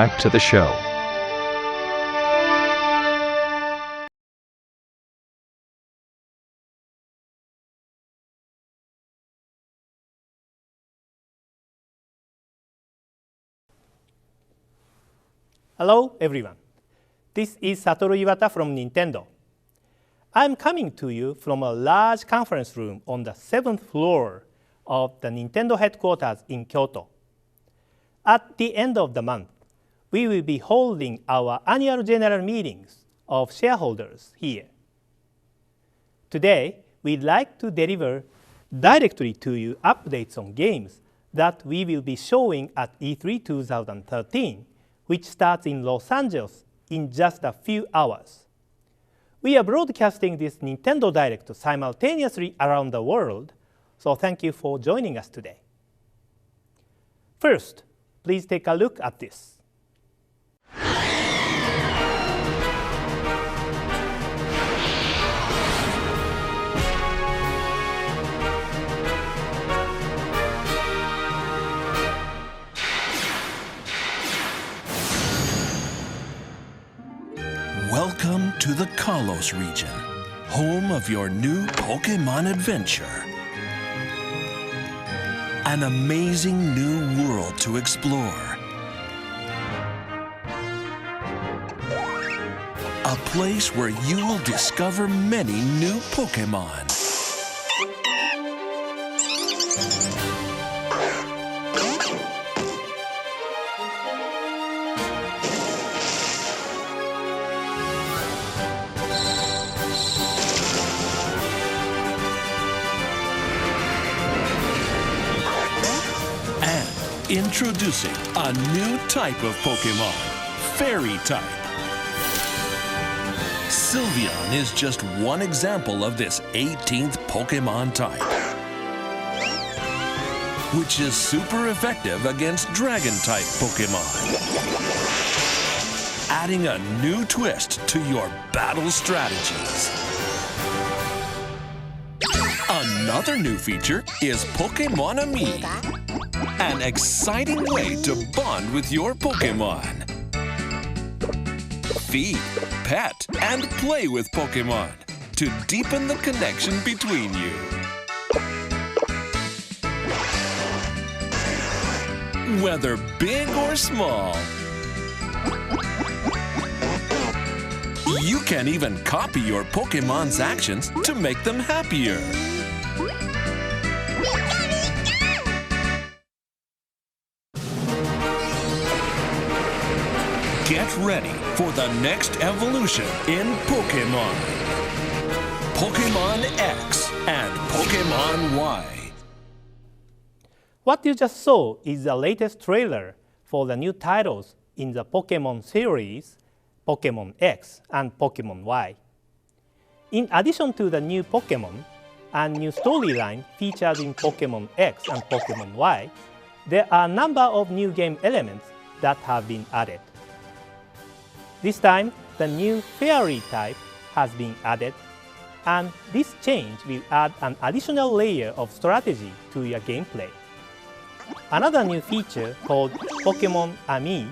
back to the show. Hello, everyone. This is Satoru Iwata from Nintendo. I'm coming to you from a large conference room on the 7th floor of the Nintendo headquarters in Kyoto. At the end of the month, we will be holding our annual general meetings of shareholders here. Today, we'd like to deliver directly to you updates on games that we will be showing at E3 2013, which starts in Los Angeles in just a few hours. We are broadcasting this Nintendo Direct simultaneously around the world, so thank you for joining us today. First, please take a look at this. Welcome to the Kalos region, home of your new Pokemon adventure. An amazing new world to explore. A place where you will discover many new Pokemon. Introducing a new type of Pokemon, Fairy type. Sylveon is just one example of this 18th Pokemon type, which is super effective against Dragon-type Pokemon, adding a new twist to your battle strategies. Another new feature is Pokemon Ami, an exciting way to bond with your Pokemon. Feed, pet, and play with Pokemon to deepen the connection between you. Whether big or small, you can even copy your Pokemon's actions to make them happier. Get ready for the next evolution in Pokemon. Pokemon X and Pokemon Y. What you just saw is the latest trailer for the new titles in the Pokemon series, Pokemon X and Pokemon Y. In addition to the new Pokemon and new storyline featured in Pokemon X and Pokemon Y, there are a number of new game elements that have been added. This time, the new Fairy type has been added, and this change will add an additional layer of strategy to your gameplay. Another new feature called Pokemon Ami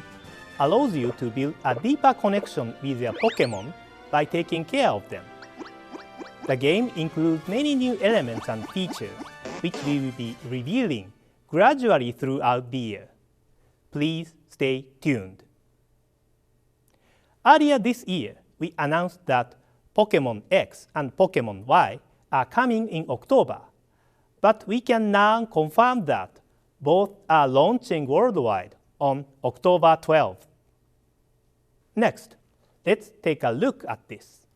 allows you to build a deeper connection with your Pokemon by taking care of them. The game includes many new elements and features, which we will be revealing gradually throughout the year. Please stay tuned. Earlier this year, we announced that Pokemon X and Pokemon Y are coming in October, but we can now confirm that both are launching worldwide on October 12th. Next, let's take a look at this.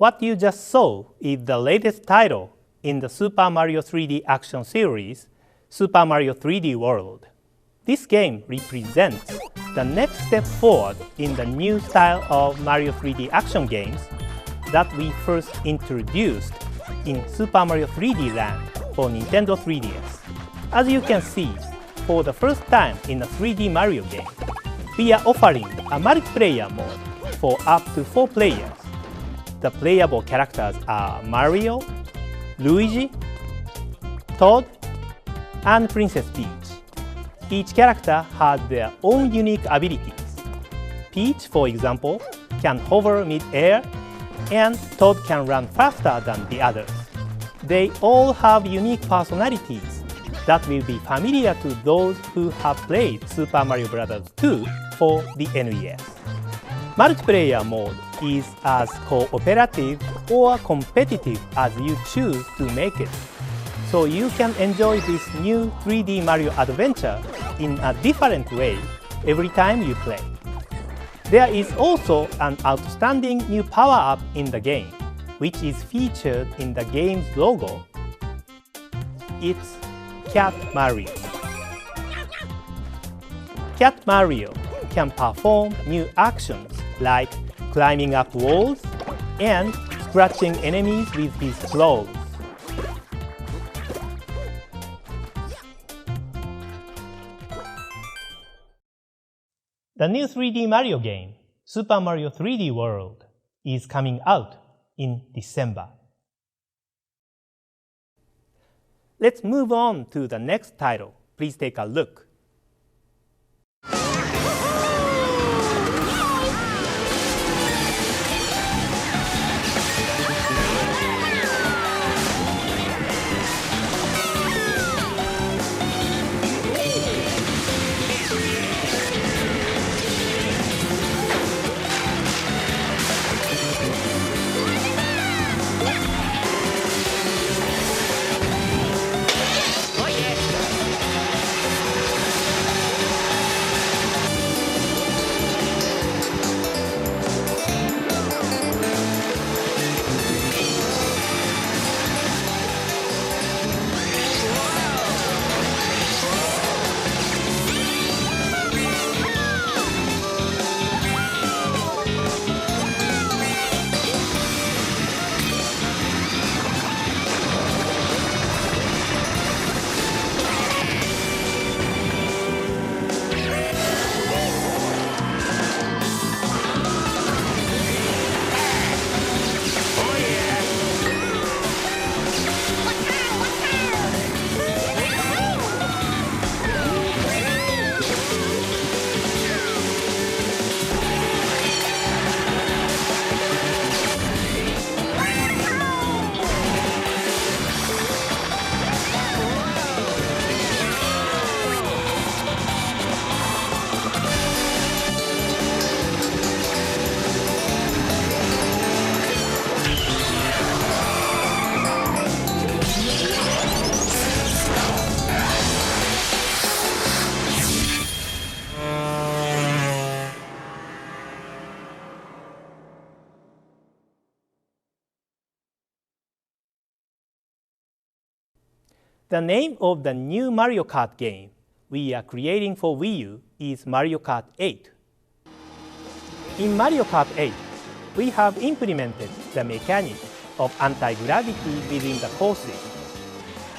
What you just saw is the latest title in the Super Mario 3D action series, Super Mario 3D World. This game represents the next step forward in the new style of Mario 3D action games that we first introduced in Super Mario 3D Land for Nintendo 3DS. As you can see, for the first time in a 3D Mario game, we are offering a multiplayer mode for up to 4 players. The playable characters are Mario, Luigi, Toad, and Princess Peach. Each character has their own unique abilities. Peach, for example, can hover mid-air, and Toad can run faster than the others. They all have unique personalities that will be familiar to those who have played Super Mario Bros. 2 for the NES. Multiplayer mode is as cooperative or competitive as you choose to make it, so you can enjoy this new 3D Mario adventure in a different way every time you play. There is also an outstanding new power-up in the game, which is featured in the game's logo. It's Cat Mario. Cat Mario can perform new actions like climbing up walls and scratching enemies with his claws. The new 3D Mario game, Super Mario 3D World, is coming out in December. Let's move on to the next title. Please take a look. The name of the new Mario Kart game we are creating for Wii U is Mario Kart 8. In Mario Kart 8, we have implemented the mechanic of anti-gravity within the courses.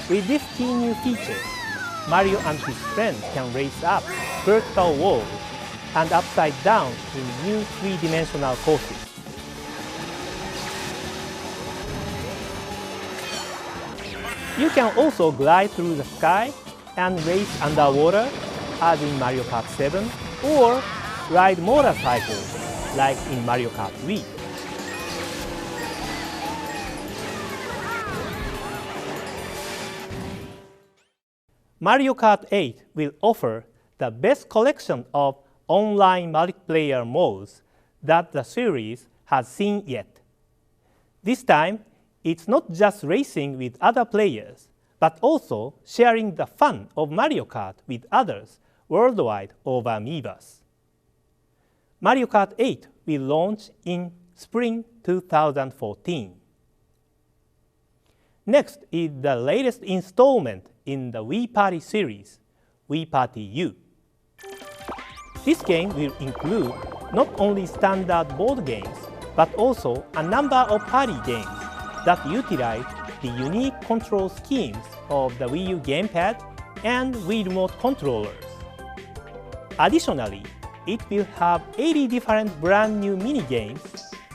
With this key new feature, Mario and his friends can race up vertical walls and upside down in new three-dimensional courses. You can also glide through the sky and race underwater, as in Mario Kart 7, or ride motorcycles, like in Mario Kart Wii. Mario Kart 8 will offer the best collection of online multiplayer modes that the series has seen yet. This time, it's not just racing with other players, but also sharing the fun of Mario Kart with others worldwide over Miiverse. Mario Kart 8 will launch in spring 2014. Next is the latest installment in the Wii Party series, Wii Party U. This game will include not only standard board games, but also a number of party games that utilize the unique control schemes of the Wii U gamepad and Wii Remote controllers. Additionally, it will have 80 different brand new mini-games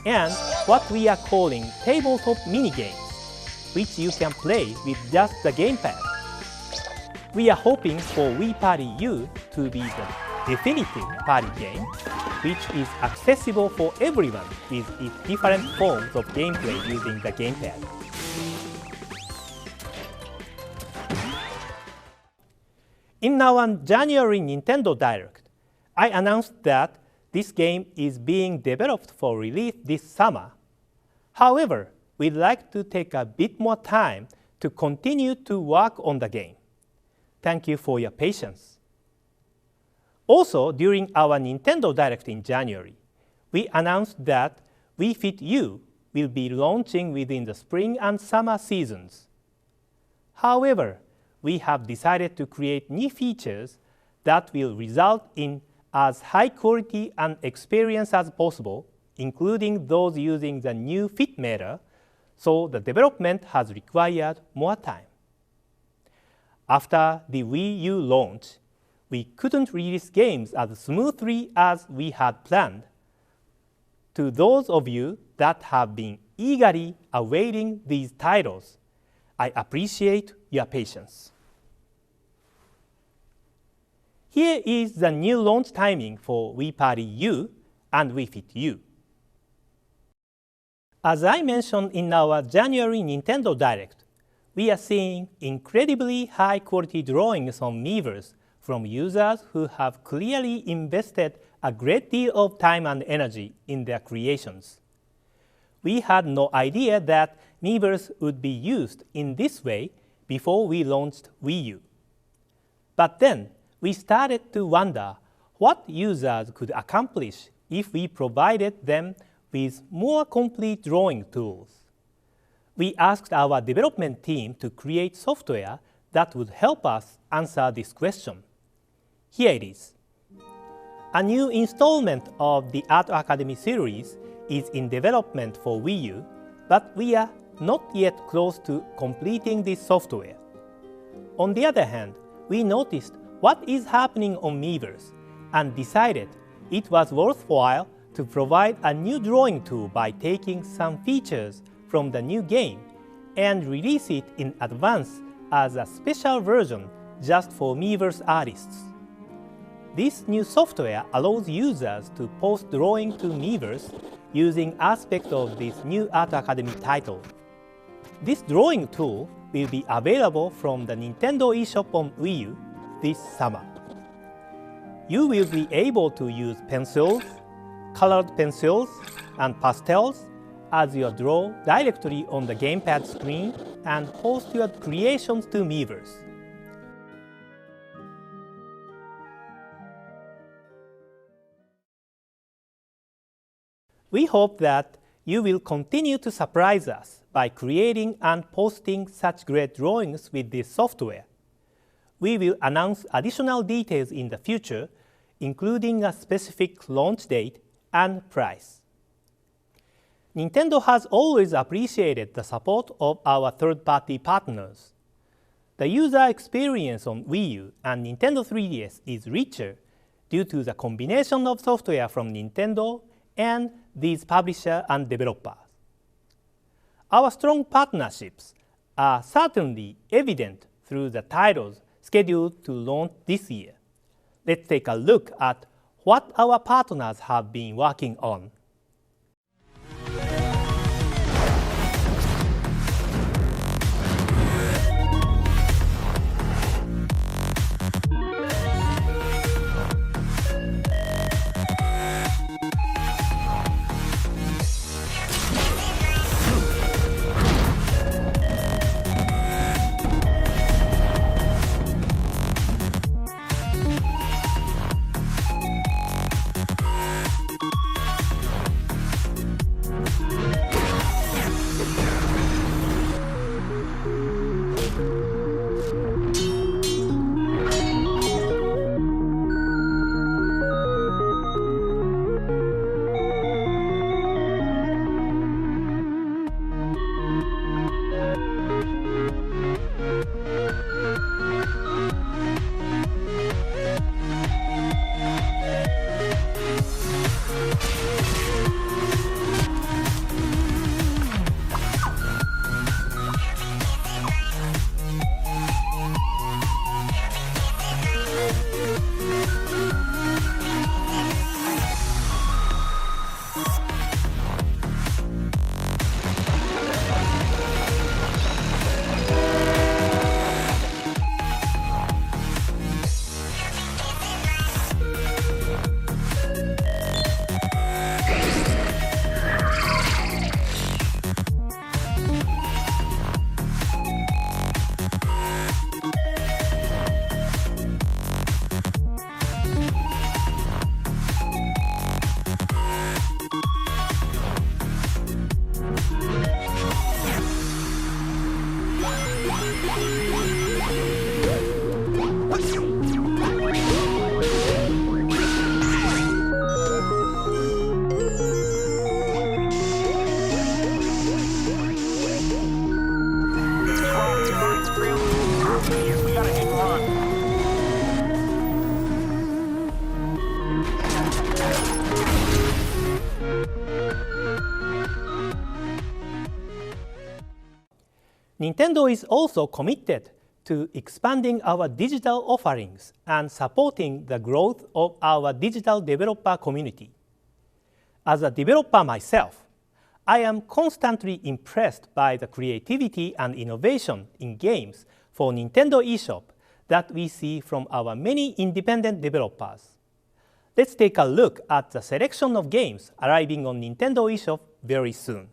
and what we are calling tabletop mini-games, which you can play with just the gamepad. We are hoping for Wii Party U to be the definitive party game, which is accessible for everyone with its different forms of gameplay using the gamepad. In our January Nintendo Direct, I announced that this game is being developed for release this summer. However, we'd like to take a bit more time to continue to work on the game. Thank you for your patience. Also, during our Nintendo Direct in January, we announced that Wii Fit U will be launching within the spring and summer seasons. However, we have decided to create new features that will result in as high quality and experience as possible, including those using the new Fit Meter, so the development has required more time. After the Wii U launch, we couldn't release games as smoothly as we had planned. To those of you that have been eagerly awaiting these titles, I appreciate your patience. Here is the new launch timing for Wii Party U and Wii Fit U. As I mentioned in our January Nintendo Direct, we are seeing incredibly high-quality drawings on Miiverse from users who have clearly invested a great deal of time and energy in their creations. We had no idea that Miiverse would be used in this way before we launched Wii U. But then, we started to wonder what users could accomplish if we provided them with more complete drawing tools. We asked our development team to create software that would help us answer this question. Here it is. A new installment of the Art Academy series is in development for Wii U, but we are not yet close to completing this software. On the other hand, we noticed what is happening on Miiverse and decided it was worthwhile to provide a new drawing tool by taking some features from the new game and release it in advance as a special version just for Miiverse artists. This new software allows users to post drawing to Miiverse using aspects of this new Art Academy title. This drawing tool will be available from the Nintendo eShop on Wii U this summer. You will be able to use pencils, colored pencils, and pastels as you draw directly on the gamepad screen and post your creations to Miiverse. We hope that you will continue to surprise us by creating and posting such great drawings with this software. We will announce additional details in the future, including a specific launch date and price. Nintendo has always appreciated the support of our third-party partners. The user experience on Wii U and Nintendo 3DS is richer due to the combination of software from Nintendo and these publishers and developers. Our strong partnerships are certainly evident through the titles scheduled to launch this year. Let's take a look at what our partners have been working on. Nintendo is also committed to expanding our digital offerings and supporting the growth of our digital developer community. As a developer myself, I am constantly impressed by the creativity and innovation in games for Nintendo eShop that we see from our many independent developers. Let's take a look at the selection of games arriving on Nintendo eShop very soon.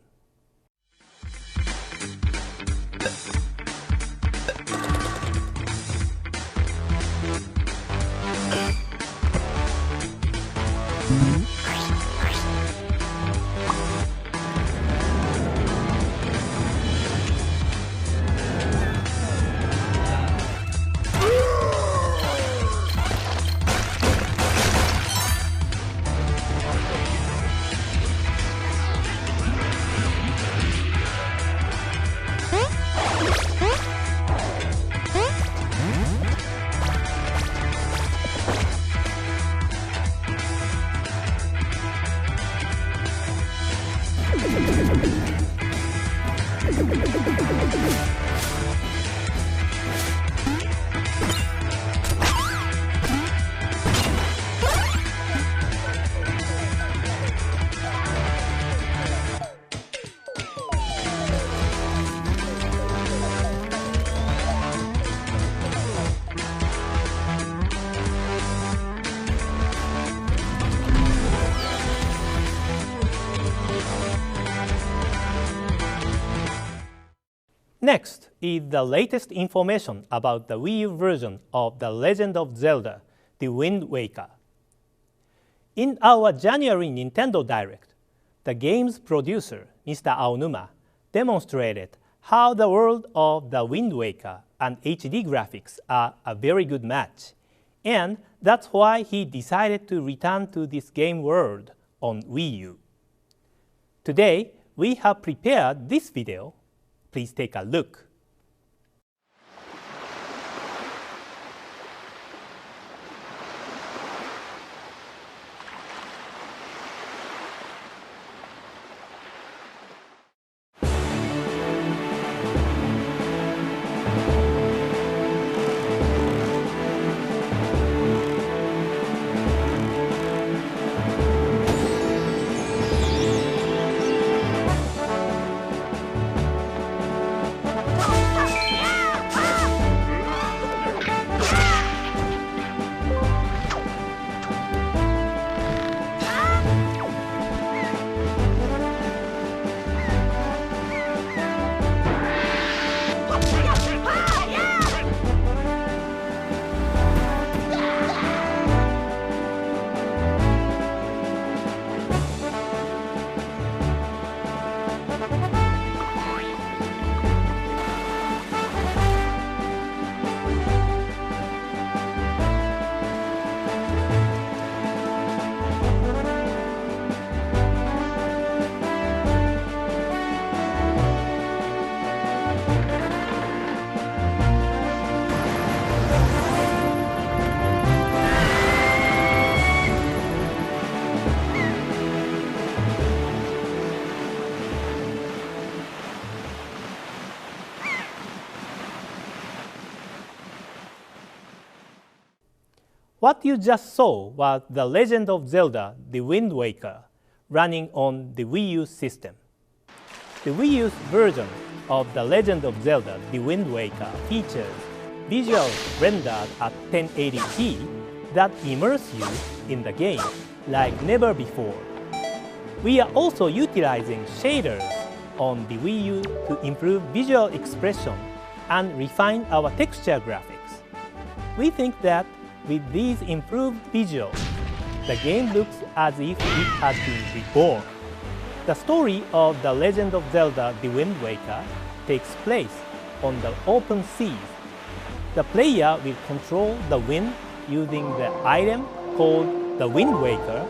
Next is the latest information about the Wii U version of The Legend of Zelda: The Wind Waker. In our January Nintendo Direct, the game's producer, Mr. Aonuma, demonstrated how the world of The Wind Waker and HD graphics are a very good match, and that's why he decided to return to this game world on Wii U. Today, we have prepared this video. Please take a look. What you just saw was The Legend of Zelda: The Wind Waker running on the Wii U system. The Wii U's version of The Legend of Zelda: The Wind Waker features visuals rendered at 1080p that immerse you in the game like never before. We are also utilizing shaders on the Wii U to improve visual expression and refine our texture graphics. We think that with these improved visuals, the game looks as if it has been reborn. The story of The Legend of Zelda: The Wind Waker takes place on the open seas. The player will control the wind using the item called the Wind Waker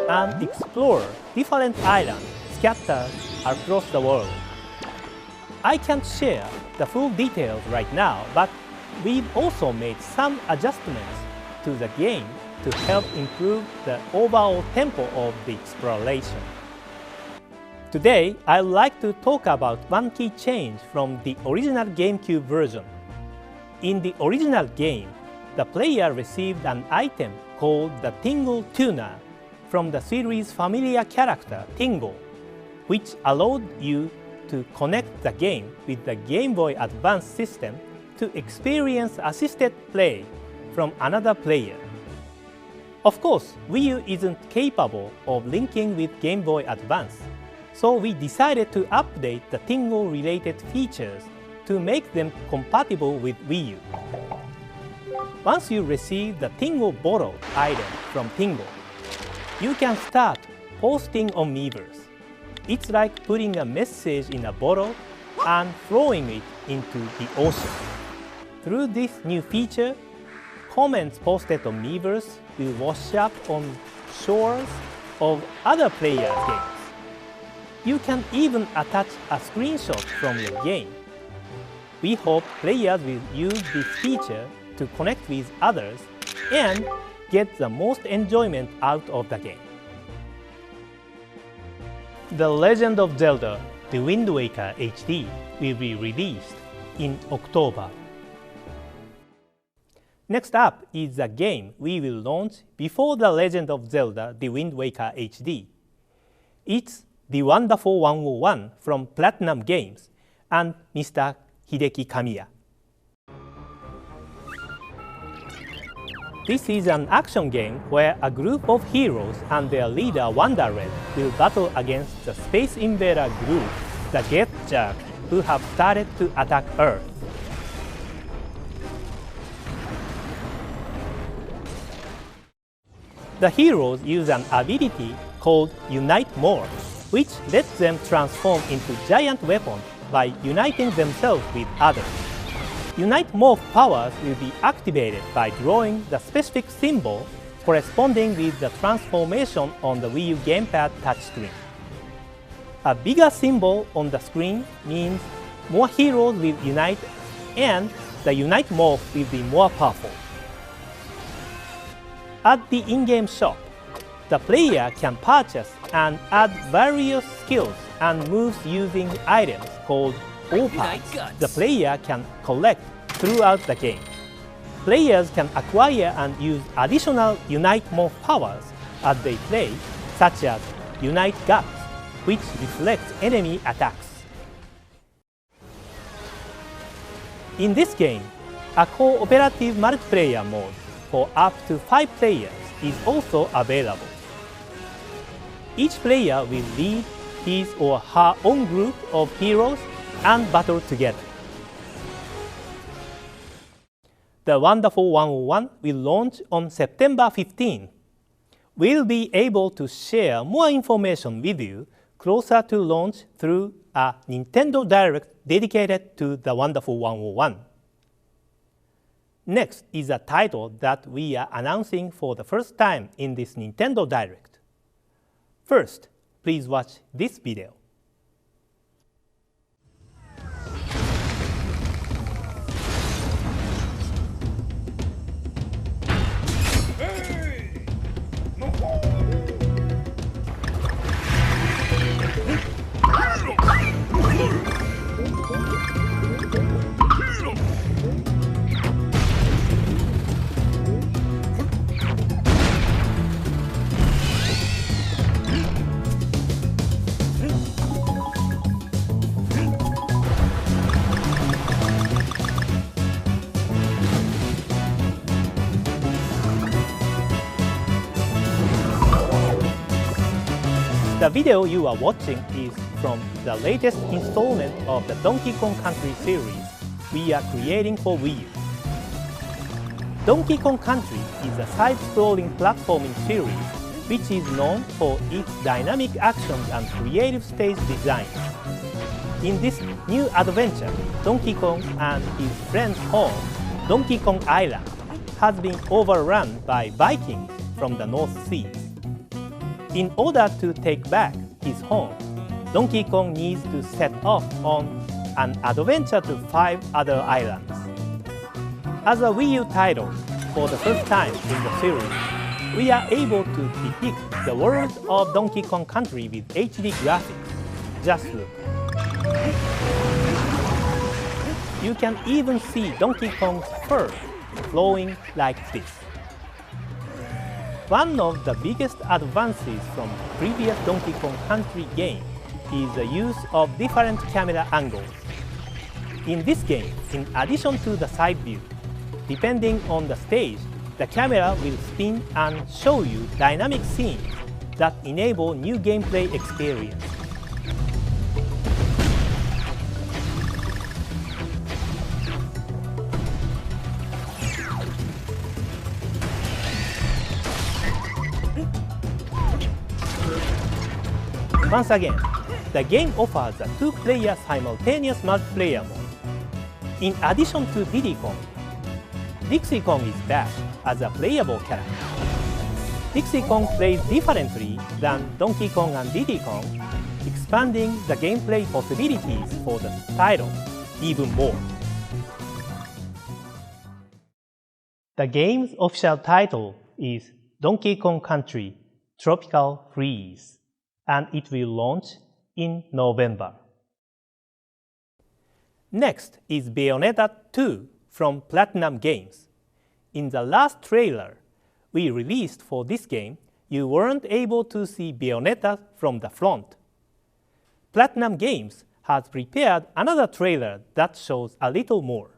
and explore different islands scattered across the world. I can't share the full details right now, but we've also made some adjustments to the game to help improve the overall tempo of the exploration. Today, I'd like to talk about one key change from the original GameCube version. In the original game, the player received an item called the Tingle Tuner from the series' familiar character Tingle, which allowed you to connect the game with the Game Boy Advance system to experience assisted play from another player. Of course, Wii U isn't capable of linking with Game Boy Advance, so we decided to update the Tingle-related features to make them compatible with Wii U. Once you receive the Tingle Bottle item from Tingle, you can start posting on Miiverse. It's like putting a message in a bottle and throwing it into the ocean. Through this new feature, comments posted on Miiverse will wash up on shores of other players' games. You can even attach a screenshot from your game. We hope players will use this feature to connect with others and get the most enjoyment out of the game. The Legend of Zelda: The Wind Waker HD will be released in October. Next up is the game we will launch before The Legend of Zelda: The Wind Waker HD. It's The Wonderful 101 from Platinum Games and Mr. Hideki Kamiya. This is an action game where a group of heroes and their leader Wonder Red will battle against the Space Invader group, the Get Jerk, who have started to attack Earth. The heroes use an ability called Unite Morph, which lets them transform into giant weapons by uniting themselves with others. Unite Morph powers will be activated by drawing the specific symbol corresponding with the transformation on the Wii U gamepad touchscreen. A bigger symbol on the screen means more heroes will unite and the Unite Morph will be more powerful. At the in-game shop, the player can purchase and add various skills and moves using items called Opals the player can collect throughout the game. Players can acquire and use additional Unite Morph powers as they play, such as Unite Guts, which reflects enemy attacks. In this game, a cooperative multiplayer mode for up to 5 players is also available. Each player will lead his or her own group of heroes and battle together. The Wonderful 101 will launch on September 15. We'll be able to share more information with you closer to launch through a Nintendo Direct dedicated to the Wonderful 101. Next is a title that we are announcing for the first time in this Nintendo Direct. First, please watch this video. The video you are watching is from the latest installment of the Donkey Kong Country series we are creating for Wii U. Donkey Kong Country is a side-scrolling platforming series which is known for its dynamic actions and creative stage design. In this new adventure, Donkey Kong and his friend's home, Donkey Kong Island, has been overrun by Vikings from the North Sea. In order to take back his home, Donkey Kong needs to set off on an adventure to 5 other islands. As a Wii U title, for the first time in the series, we are able to depict the world of Donkey Kong Country with HD graphics. Just look. You can even see Donkey Kong's fur flowing like this. One of the biggest advances from previous Donkey Kong Country game is the use of different camera angles. In this game, in addition to the side view, depending on the stage, the camera will spin and show you dynamic scenes that enable new gameplay experience. Once again, the game offers a 2-player simultaneous multiplayer mode. In addition to Diddy Kong, Dixie Kong is back as a playable character. Dixie Kong plays differently than Donkey Kong and Diddy Kong, expanding the gameplay possibilities for the title even more. The game's official title is Donkey Kong Country Tropical Freeze, and it will launch in November. Next is Bayonetta 2 from Platinum Games. In the last trailer we released for this game, you weren't able to see Bayonetta from the front. Platinum Games has prepared another trailer that shows a little more.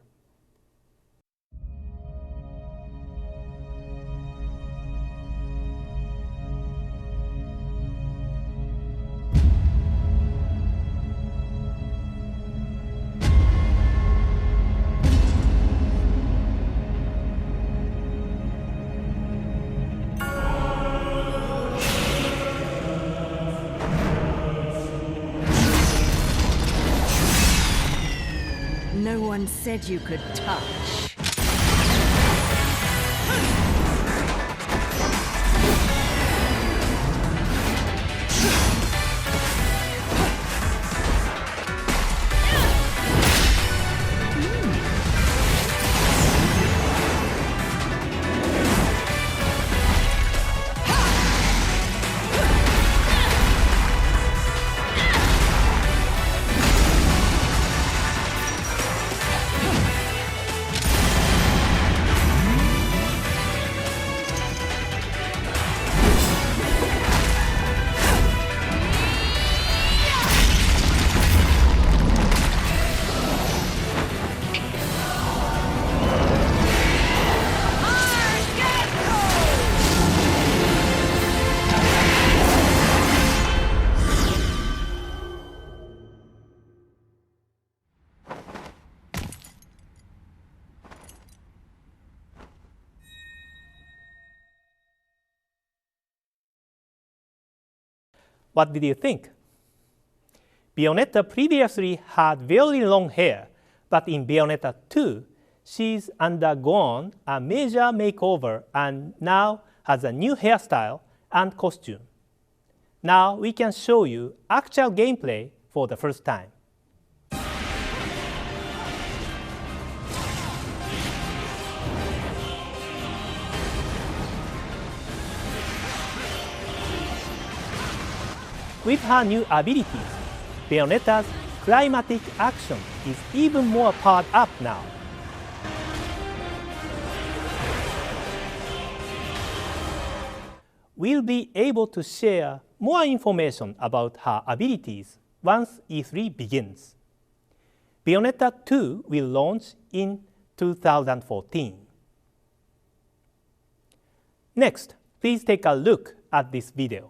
No one said you could touch. What did you think? Bayonetta previously had very long hair, but in Bayonetta 2, she's undergone a major makeover and now has a new hairstyle and costume. Now we can show you actual gameplay for the first time. With her new abilities, Bayonetta's climatic action is even more powered up now. We'll be able to share more information about her abilities once E3 begins. Bayonetta 2 will launch in 2014. Next, please take a look at this video.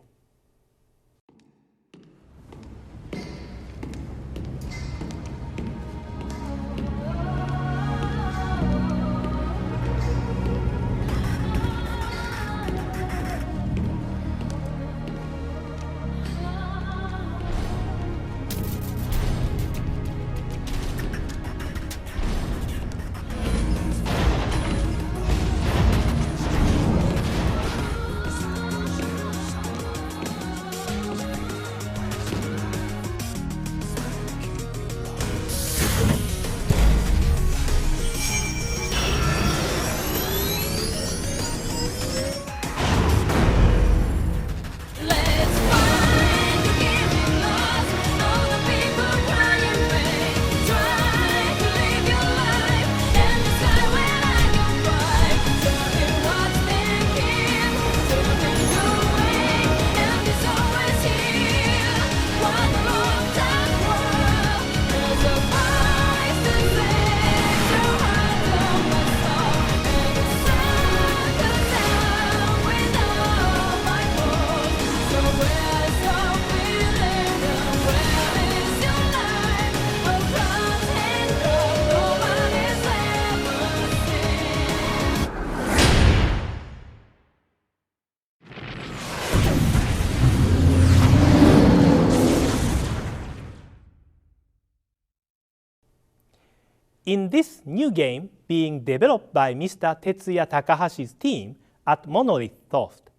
In this new game being developed by Mr. Tetsuya Takahashi's team at Monolith Soft,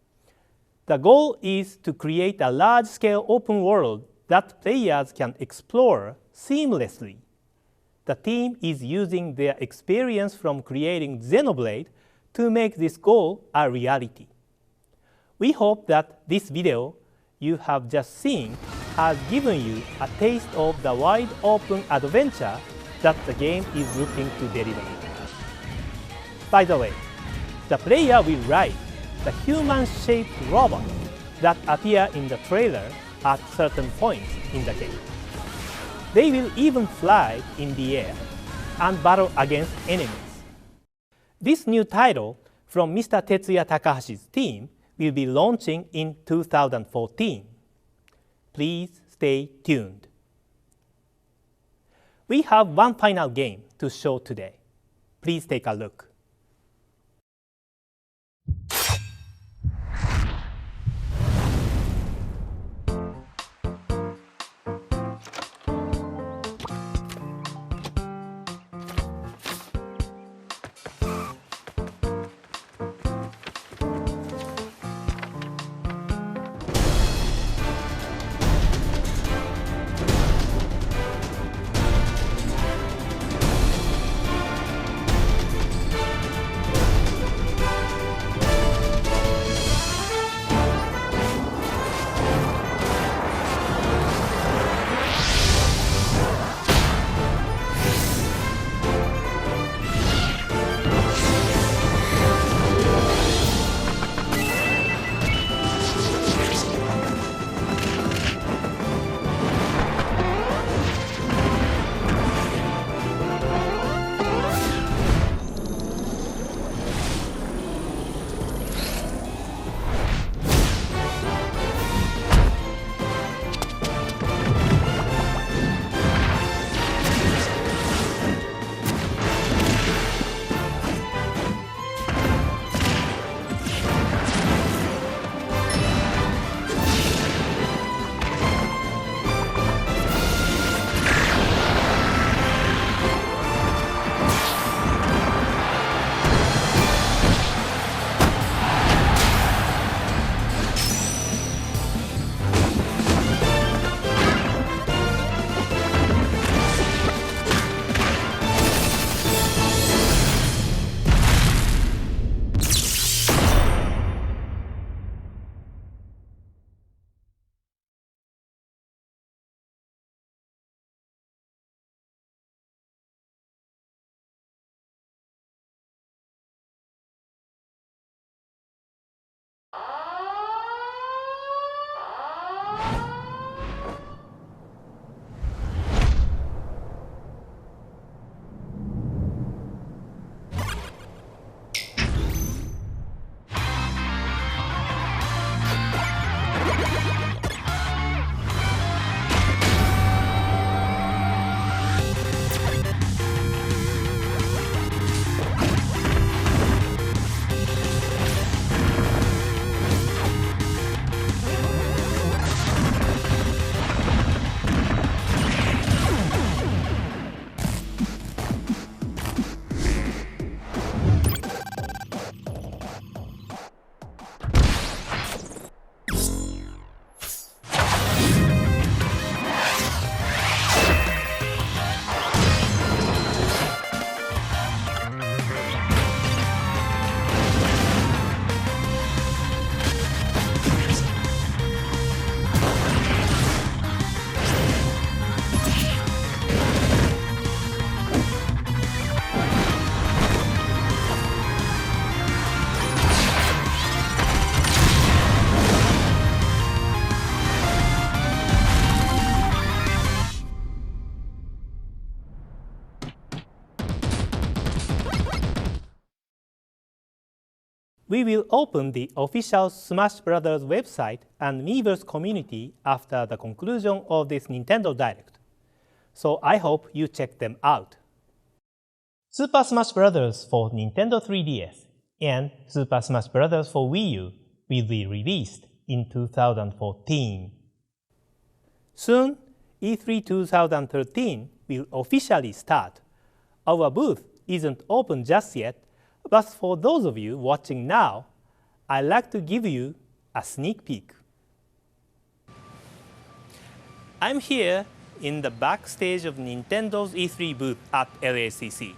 the goal is to create a large-scale open world that players can explore seamlessly. The team is using their experience from creating Xenoblade to make this goal a reality. We hope that this video you have just seen has given you a taste of the wide open adventure that the game is looking to deliver. By the way, the player will ride the human-shaped robot that appear in the trailer at certain points in the game. They will even fly in the air and battle against enemies. This new title from Mr. Tetsuya Takahashi's team will be launching in 2014. Please stay tuned. We have one final game to show today. Please take a look. We will open the official Smash Bros. Website and Miiverse community after the conclusion of this Nintendo Direct, so I hope you check them out. Super Smash Bros. For Nintendo 3DS and Super Smash Bros. For Wii U will be released in 2014. Soon, E3 2013 will officially start, Our booth isn't open just yet, but for those of you watching now, I'd like to give you a sneak peek. I'm here in the backstage of Nintendo's E3 booth at LACC.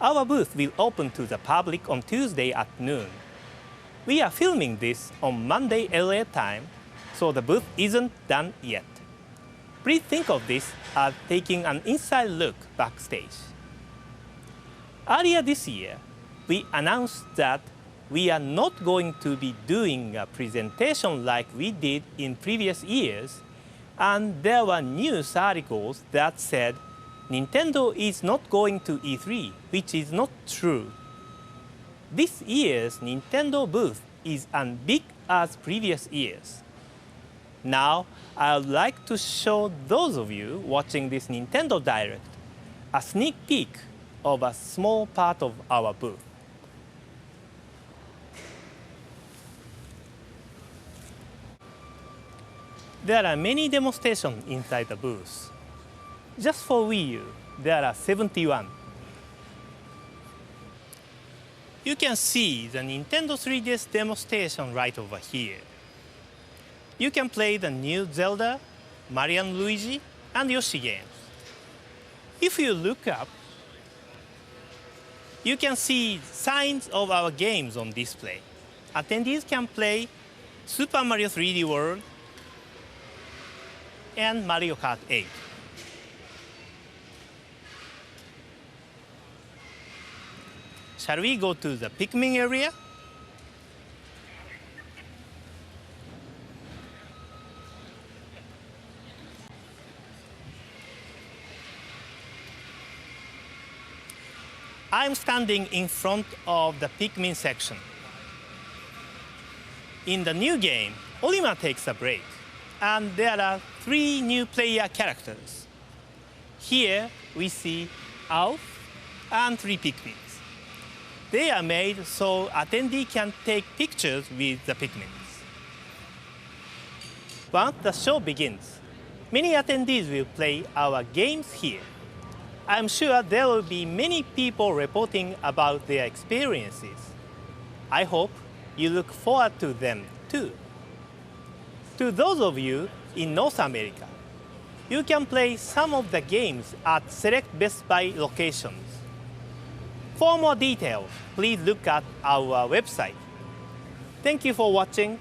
Our booth will open to the public on Tuesday at noon. We are filming this on Monday LA time, so the booth isn't done yet. Please think of this as taking an inside look backstage. Earlier this year, we announced that we are not going to be doing a presentation like we did in previous years, and there were news articles that said Nintendo is not going to E3, which is not true. This year's Nintendo booth is as big as previous years. Now, I would like to show those of you watching this Nintendo Direct a sneak peek of a small part of our booth. There are many demonstrations inside the booth. Just for Wii U, there are 71. You can see the Nintendo 3DS demonstration right over here. You can play the new Zelda, Mario & Luigi, and Yoshi games. If you look up, you can see signs of our games on display. Attendees can play Super Mario 3D World and Mario Kart 8. Shall we go to the Pikmin area? I'm standing in front of the Pikmin section. In the new game, Olimar takes a break, and there are 3 new player characters. Here we see Alf and 3 Pikmins. They are made so attendees can take pictures with the Pikmins. Once the show begins, many attendees will play our games here. I'm sure there will be many people reporting about their experiences. I hope you look forward to them too. To those of you in North America, you can play some of the games at select Best Buy locations. For more details, please look at our website. Thank you for watching.